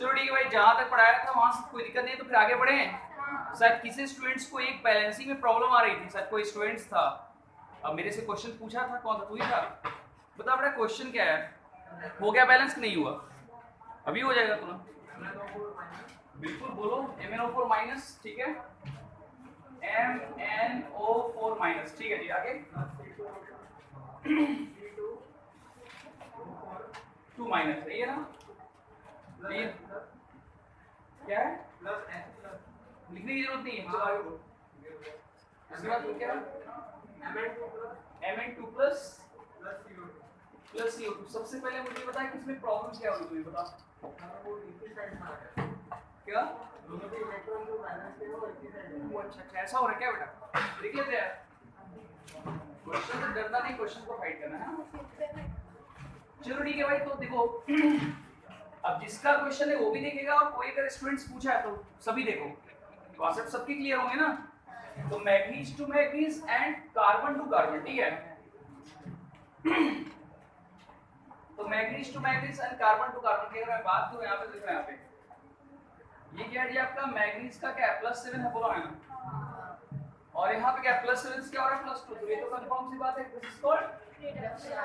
चलो ठीक है भाई, जहां तक पढ़ाया था वहां से कोई दिक्कत नहीं, तो फिर आगे बढ़े। शायद किसी स्टूडेंट्स को एक बैलेंसिंग में प्रॉब्लम आ रही थी, शायद कोई स्टूडेंट्स था, अब मेरे से क्वेश्चन पूछा था, कौन था, तू ही था। बता बेटा क्वेश्चन क्या है, हो गया बैलेंस कि नहीं हुआ? अभी हो जाएगा तुम्हें, बिल्कुल बोलो। MnO4 माइनस, ठीक है, MnO4 माइनस, ठीक है जी, आगे 2 माइनस, सही है ना? क्या है, लिखने की जरूरत नहीं है, चलो आगे बोलो। इसके बाद क्या है, Mn2 प्लस CO2। सबसे पहले मुझे बता कि इसमें प्रॉब्लम क्या हुई, तुम्हें बता क्या? अच्छा ऐसा हो रहा है क्या बेटा, देख लेते हैं। क्वेश्चन से डरना नहीं, क्वेश्चन को फाइट करना है। चलो ठीक है भाई, तो देखो अब जिसका क्वेश्चन है वो भी देखेगा, और कोई अगर स्टूडेंट्स पूछा है तो सभी देखो, कॉन्सेप्ट सबके क्लियर होंगे ना। तो manganese to manganese and carbon to carbon, ठीक है। तो manganese to manganese and carbon to carbon की अगर मैं बात करूं, यहाँ पे देखो, यहाँ पे ये क्या है जी आपका, मैग्नीज का क्या है, +7 है, बोलो है ना। और यहाँ पे क्या +7 से क्या हो रहा है, +2, तो ये तो कंफर्म सी बात है, दिस इज कॉल्ड रिडक्शन।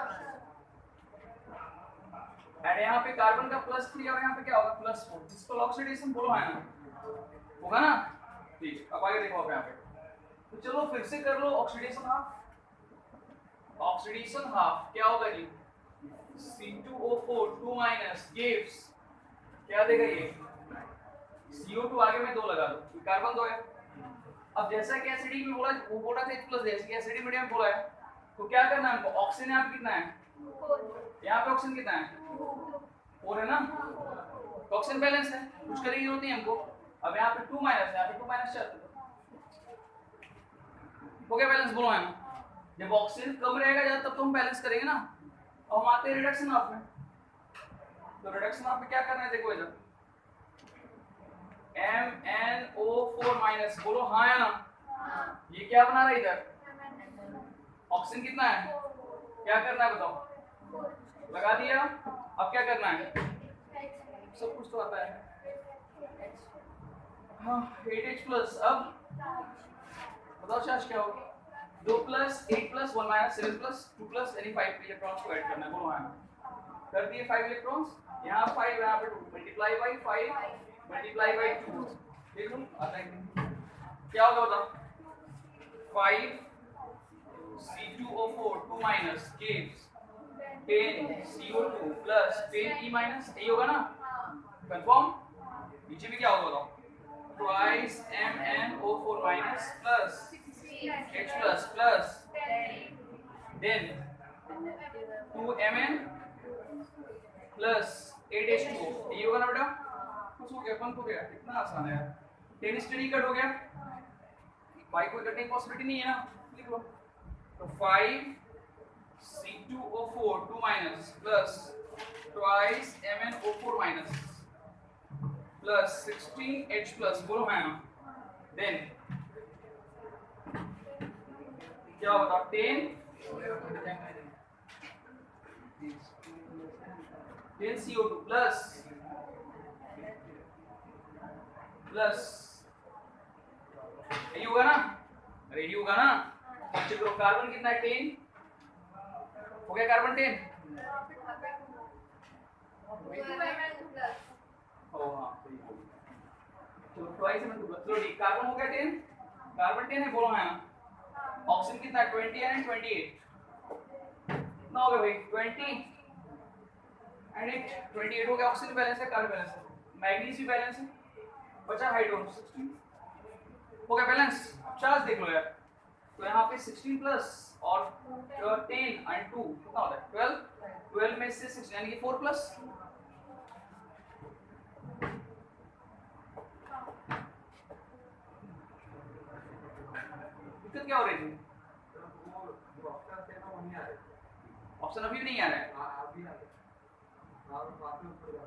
और यहाँ पे कार्बन का +3 और यहाँ पे क्या होगा, +4, जिसको ऑक्सीडेशन बोलो है ना, होगा ना। ठीक, अब आगे देखो आप यहाँ पे, तो चलो फिर से कर लो ऑक्सीडेशन हाफ। ऑक्सीडेशन हाफ क्या होगा जी, C2O4 2 माइनस गिव्स क्या देगा ये, CO2 आगे में 2 लगा दो, कार्बन 2 है। अब जैसा कि एसिडिक में बोला, वो बोला था H+ जैसे कि एसिडिक मीडियम में बोला है, तो क्या करना है हमको, ऑक्सीजन यहाँ पे कितना है, 4, यहाँ पे ऑक्सीजन कितना है, 4 है ना, तो ऑक्सीजन बैलेंस है, कुछ करने की जरूरत नहीं हमको। अब यहाँ पे 2 माइनस है, यहाँ पे 2 माइनस चलता हो गया बैलेंस, बोलो है। जब ऑक्सीजन कम रहेगा ज्यादा तब तो हम बैलेंस करेंगे ना। अब हम आते हैं रिडक्शन हाफ में, तो रिडक्शन हाफ में क्या करना है, देखो इधर MnO4 माइनस, बोलो हाँ या ना। ये क्या बना रहा है इधर, ऑक्सीजन कितना है, क्या करना है बताओ, लगा दिया। अब क्या करना है, सब कुछ तो आता है, हाँ 8H+। अब बताओ चार्ज क्या होगा, 2 + 8 + 1 - 7 + 2 + यानी 5 इलेक्ट्रॉन्स को ऐड करना है, बोलो हाँ। कर दिए 5 इलेक्ट्रॉन्स, यहाँ 5 यहाँ पे 2, मल्टीप्लाई बाई 5 मल्टीप्लाई बाई 2, देख लो आता है क्या होगा बताओ, 5 C2O4 2 minus gives 10 CO2 plus 10 E minus, यही होगा ना, कंफर्म। नीचे भी क्या होगा बताओ, twice MnO4 minus plus H plus plus then 2Mn plus 8H2O, ये होगा ना बेटा, कुछ हो गया, बंद हो गया, इतना आसान है यार। 10 स्टडी कट हो गया, भाई कोई कटने की पॉसिबिलिटी नहीं है ना, लिख लो। तो 5 C2O4 2 minus plus twice MnO4 minus plus 16H plus, बोलो है ना, देन क्या होगा, 10 CO2 प्लस प्लस यही होगा ना, अरे यही होगा ना। चलो कार्बन कितना है, 10 हो गया, कार्बन 10 ओ हाँ सही हो गया, चलो ट्वाइस में 2 चलो ठीक, कार्बन हो गया 10, कार्बन 10 है, बोलो है ना। ऑक्सीजन कितना है, 20 है ना, 28 कितना हो गया भाई, 20 एंड 8 28 हो गया, ऑक्सीजन बैलेंस है, कार्बन बैलेंस है, मैग्नीज भी बैलेंस है, बचा हाइड्रोजन 16 हो गया बैलेंस। चार्ज देख लो यार, तो यहाँ पे 16 प्लस और 10 एंड 2 कितना होता है, 12, 12 में से 6 यानी कि 4 प्लस, दिक्कत क्या हो रही थी, ऑप्शन अभी भी नहीं आ रहा है,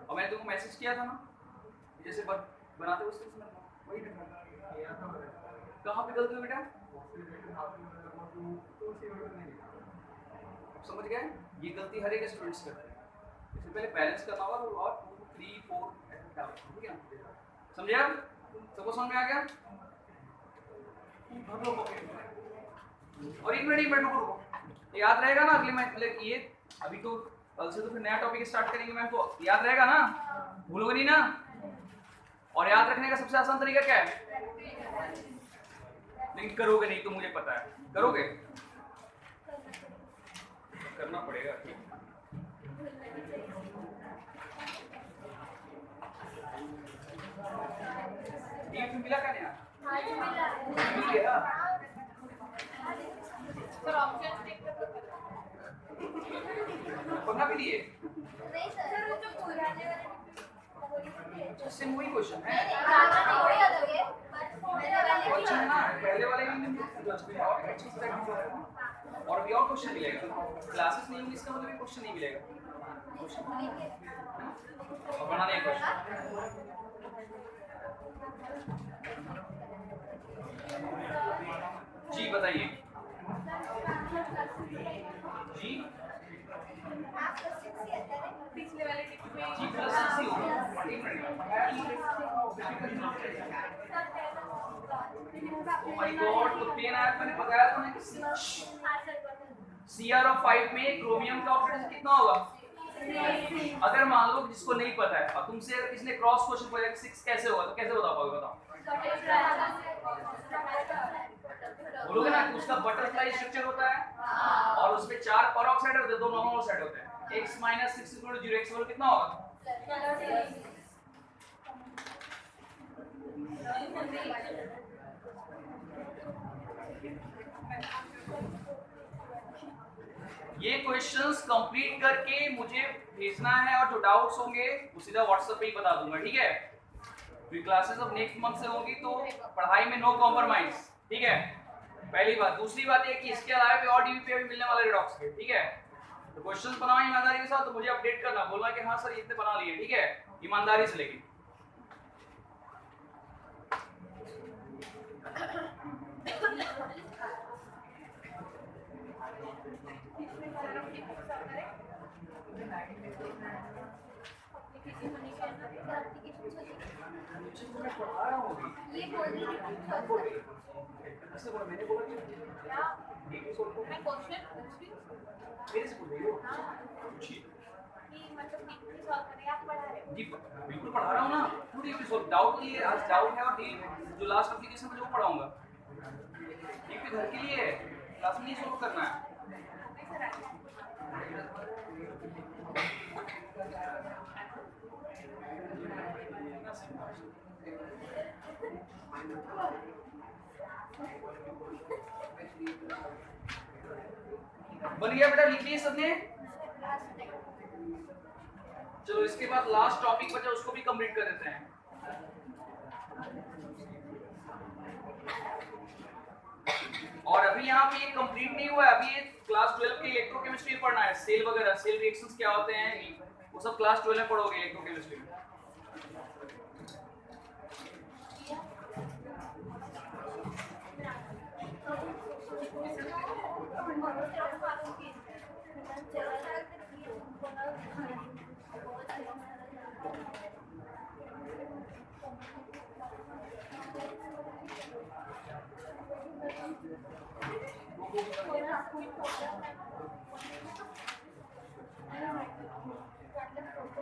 और मैंने तुमको मैसेज किया था ना, जैसे बनाते उस वही कहाँ पे गलती हुई बेटा, समझ गए, ये गलती हर एक स्टूडेंट्स करते हैं। इससे पहले बैलेंस करना होगा, तो और 2 3 4 ठीक है ना? समझे आप? सबको समझ में आ गया? और एक मिनट रुको, याद रहेगा ना अगले मैं ये अभी तो कल से तो फिर नया टॉपिक स्टार्ट करेंगे मैम, तो याद रहेगा ना, भूलोगे नहीं ना? और याद रखने का सबसे आसान तरीका क्या है? लेकिन करोगे नहीं तो मुझे पता है, करोगे? करना पड़ेगा। ठीक मिला क्या नया? मिल गया। पढ़ना भी लिए? नहीं सर, वो जो पुराने वाले उससे वही क्वेश्चन है। अच्छा ना पहले वाले भी और भी और क्वेश्चन मिलेगा। क्लासेस नहीं होंगी इसका मतलब क्वेश्चन नहीं मिलेगा। और बनाने एक क्वेश्चन। जी बताइए। जी पिछले वाले जी प्लस 6 ही होगा। ओ माय गॉड, तो 10 आया मैंने बताया था ना कि CR ऑफ 5 में क्रोमियम का ऑक्सीडेशन कितना होगा? अगर मान लो जिसको नहीं पता है और तुमसे अगर किसी ने क्रॉस क्वेश्चन पूछा कि 6 कैसे होगा तो कैसे बता पाओगे? बताओ। बोलोगे ना कि उसका बटरफ्लाई स्ट्रक्चर होता है और उसमें 4 पेरोक्साइड होते हैं, 2 नॉर्मल साइड होते हैं। x - 6 = 0, x कितना होगा? ये क्वेश्चंस कंप्लीट करके मुझे भेजना है और जो डाउट्स होंगे वो सीधा व्हाट्सएप पे ही बता दूंगा, ठीक है? फिर क्लासेस अब नेक्स्ट मंथ से होगी तो पढ़ाई में नो कॉम्प्रोमाइज, ठीक है? पहली बात। दूसरी बात ये कि इसके अलावा भी और डीवीपी भी मिलने वाले रिडॉक्स के, ठीक है? तो क्वेश्चंस बनाओ ईमानदारी के साथ, तो मुझे अपडेट करना, बोलना कि हाँ सर ये इतने बना लिए, ठीक है? ईमानदारी से लेकिन। ये बोल रही थी ऐसे बोला मैंने बोला क्या मैं क्वेश्चन पूछ रही हूं मेरे से बोल रही हो? पूछिए। कि मतलब डीपली सॉल्व करने आप पढ़ा रहे हो? जी बिल्कुल पढ़ा रहा हूँ ना। टू डीपली सॉल्व डाउट के लिए, आज डाउट है और जो लास्ट एप्लीकेशन में जो पढ़ाऊंगा डीपली घर के लिए है, क्लास में नहीं सॉल्व करना है। बन गया बेटा, लिख लिए सबने? चलो इसके बाद लास्ट टॉपिक बचा, उसको भी कंप्लीट कर देते हैं। और अभी यहाँ पे ये कंप्लीट नहीं हुआ है, अभी ये क्लास 12 के इलेक्ट्रोकेमिस्ट्री पढ़ना है। सेल वगैरह, सेल रिएक्शंस क्या होते हैं वो सब क्लास 12 में पढ़ोगे इलेक्ट्रोकेमिस्ट्री में।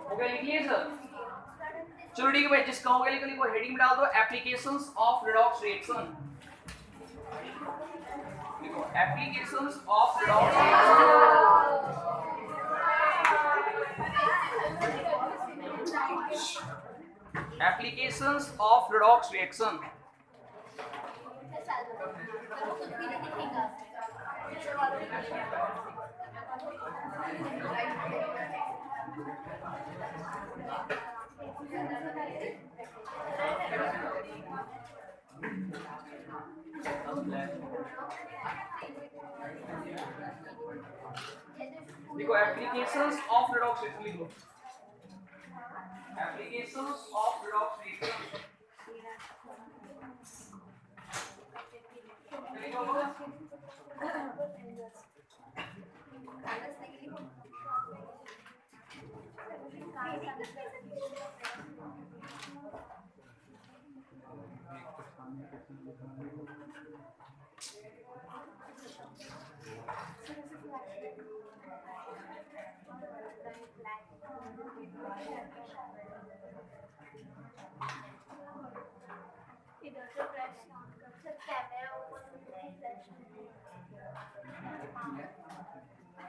हो गया, लिख लिए सर? चलो ठीक है भाई, जिसका हो गया लिखो, हेडिंग में डाल दो एप्लीकेशंस ऑफ रिडॉक्स रिएक्शन। लिखो applications of redox reaction. Applications of redox reaction. देखो एप्लीकेशंस ऑफ रिडॉक्स रिएक्शन लिखो, एप्लीकेशंस ऑफ रिडॉक्स रिएक्शन। इधर से फ्लैश ऑन कर सर कैमरा ओपन होता है फ्लैश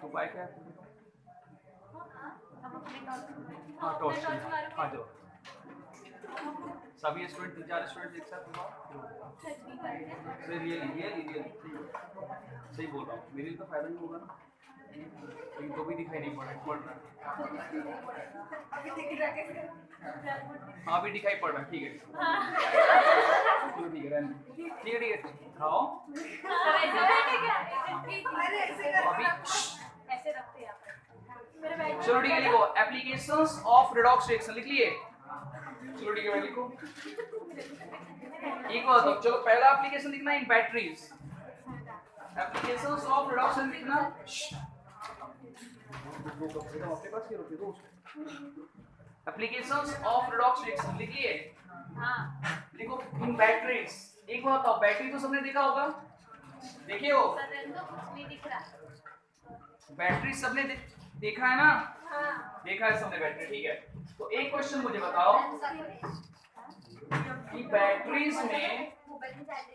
तो बाइक है हम अपने टॉर्च हाँ टॉर्च मारो हाँ जो सभी स्टूडेंट 3-4 स्टूडेंट एक साथ हुआ सच नहीं करते सही रियली सही बोल रहा हूँ मेरे लिए तो फायदा नहीं होगा ना इनको भी दिखाई नहीं पड़ रहा अभी दिख रहा कैसे हाँ अभी दिखाई पड़ रहा है ठीक है चलो ठीक है रहने दो। ठीक है खाओ सर ऐसे बैठे क्या अरे ऐसे कर अभी ऐसे रखते हैं आप मेरे बैग चलो ठीक है लिखो एप्लीकेशंस ऑफ रेडॉक्स रिएक्शन लिख लिए चलो ठीक है भाई लिखो एक बात तो चलो पहला एप्लीकेशन लिखना इन बैटरीज एप्लीकेशंस ऑफ रेडॉक्स लिखना एप्लीकेशंस ऑफ रेडॉक्स रिएक्शन लिखिए हां लिखो इन बैटरीज एक बात बताओ बैटरी तो सबने देखा होगा देखिए हो सर तो कुछ नहीं दिख रहा बैटरी सबने देखा है ना हां देखा है सबने बैटरी ठीक है तो एक क्वेश्चन मुझे बताओ कि बैटरीज में मोबाइल में चार्ज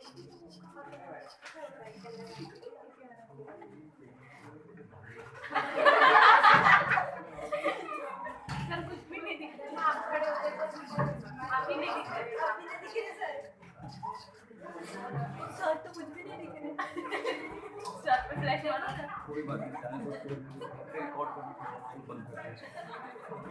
सर कुछ भी नहीं दिख रहा आप खड़े होते तो आप ही नहीं दिख रहे सर सर तो कुछ भी नहीं दिख रहे सर पे फ्लैश मारो ना कोई बात नहीं रिकॉर्ड करना बंद कर